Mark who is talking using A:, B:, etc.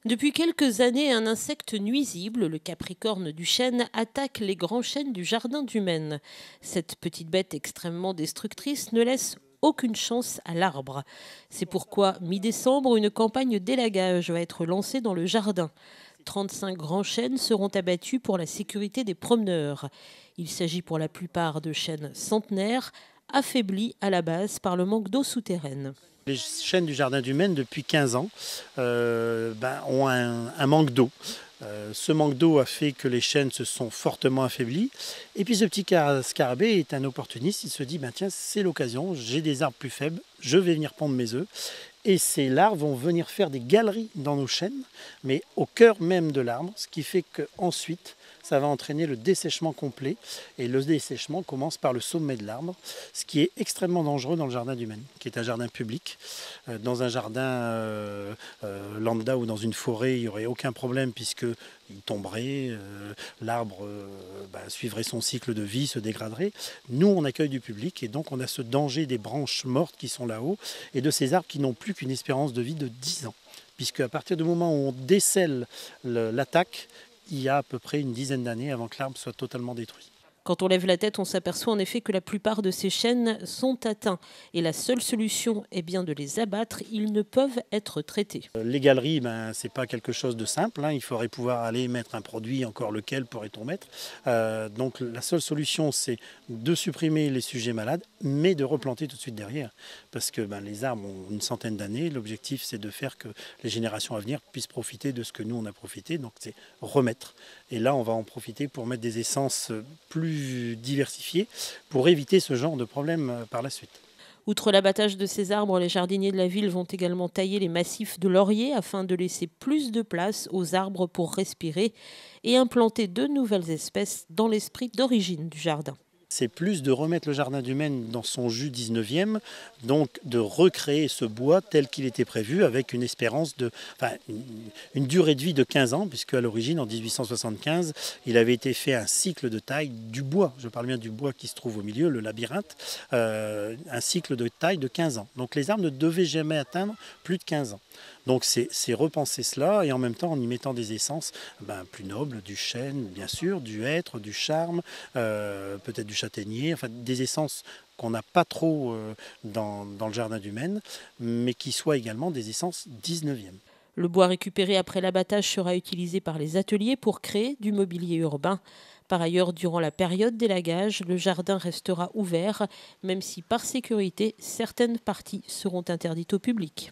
A: Depuis quelques années, un insecte nuisible, le capricorne du chêne, attaque les grands chênes du jardin du Maine. Cette petite bête extrêmement destructrice ne laisse aucune chance à l'arbre. C'est pourquoi, mi-décembre, une campagne d'élagage va être lancée dans le jardin. 35 grands chênes seront abattus pour la sécurité des promeneurs. Il s'agit pour la plupart de chênes centenaires, affaiblis à la base par le manque d'eau souterraine.
B: Les chênes du jardin du Maine, depuis 15 ans, ont un manque d'eau. Ce manque d'eau a fait que les chênes se sont fortement affaiblis. Et puis ce petit scarabée est un opportuniste. Il se dit, tiens, c'est l'occasion, j'ai des arbres plus faibles, je vais venir pondre mes œufs. Et ces larves vont venir faire des galeries dans nos chênes, mais au cœur même de l'arbre, ce qui fait qu'ensuite, ça va entraîner le dessèchement complet. Et le dessèchement commence par le sommet de l'arbre, ce qui est extrêmement dangereux dans le jardin du Maine, qui est un jardin public. Dans un jardin lambda ou dans une forêt, il n'y aurait aucun problème puisqu'il tomberait, l'arbre suivrait son cycle de vie, se dégraderait. Nous, on accueille du public et donc on a ce danger des branches mortes qui sont là-haut et de ces arbres qui n'ont plus qu'une espérance de vie de 10 ans. Puisque à partir du moment où on décèle l'attaque, il y a à peu près une dizaine d'années avant que l'arbre soit totalement détruit.
A: Quand on lève la tête, on s'aperçoit en effet que la plupart de ces chênes sont atteints. Et la seule solution est bien de les abattre. Ils ne peuvent être traités.
B: Les galeries, ce n'est pas quelque chose de simple. Il faudrait pouvoir aller mettre un produit, encore lequel pourrait-on mettre. Donc la seule solution, c'est de supprimer les sujets malades, mais de replanter tout de suite derrière. Parce que les arbres ont une centaine d'années. L'objectif, c'est de faire que les générations à venir puissent profiter de ce que nous, on a profité. Donc c'est remettre. Et là, on va en profiter pour mettre des essences plus diversifiées pour éviter ce genre de problème par la suite.
A: Outre l'abattage de ces arbres, les jardiniers de la ville vont également tailler les massifs de lauriers afin de laisser plus de place aux arbres pour respirer et implanter de nouvelles espèces dans l'esprit d'origine du jardin.
B: C'est plus de remettre le jardin du Maine dans son jus 19e, donc de recréer ce bois tel qu'il était prévu avec une espérance une durée de vie de 15 ans, puisque à l'origine, en 1875, il avait été fait un cycle de taille du bois, je parle bien du bois qui se trouve au milieu, le labyrinthe, un cycle de taille de 15 ans. Donc les arbres ne devaient jamais atteindre plus de 15 ans. Donc c'est repenser cela et en même temps en y mettant des essences plus nobles, du chêne bien sûr, du hêtre, du charme, peut-être du châtaignier, enfin des essences qu'on n'a pas trop dans le jardin du Maine, mais qui soient également des essences 19e.
A: Le bois récupéré après l'abattage sera utilisé par les ateliers pour créer du mobilier urbain. Par ailleurs, durant la période d'élagage, le jardin restera ouvert, même si par sécurité, certaines parties seront interdites au public.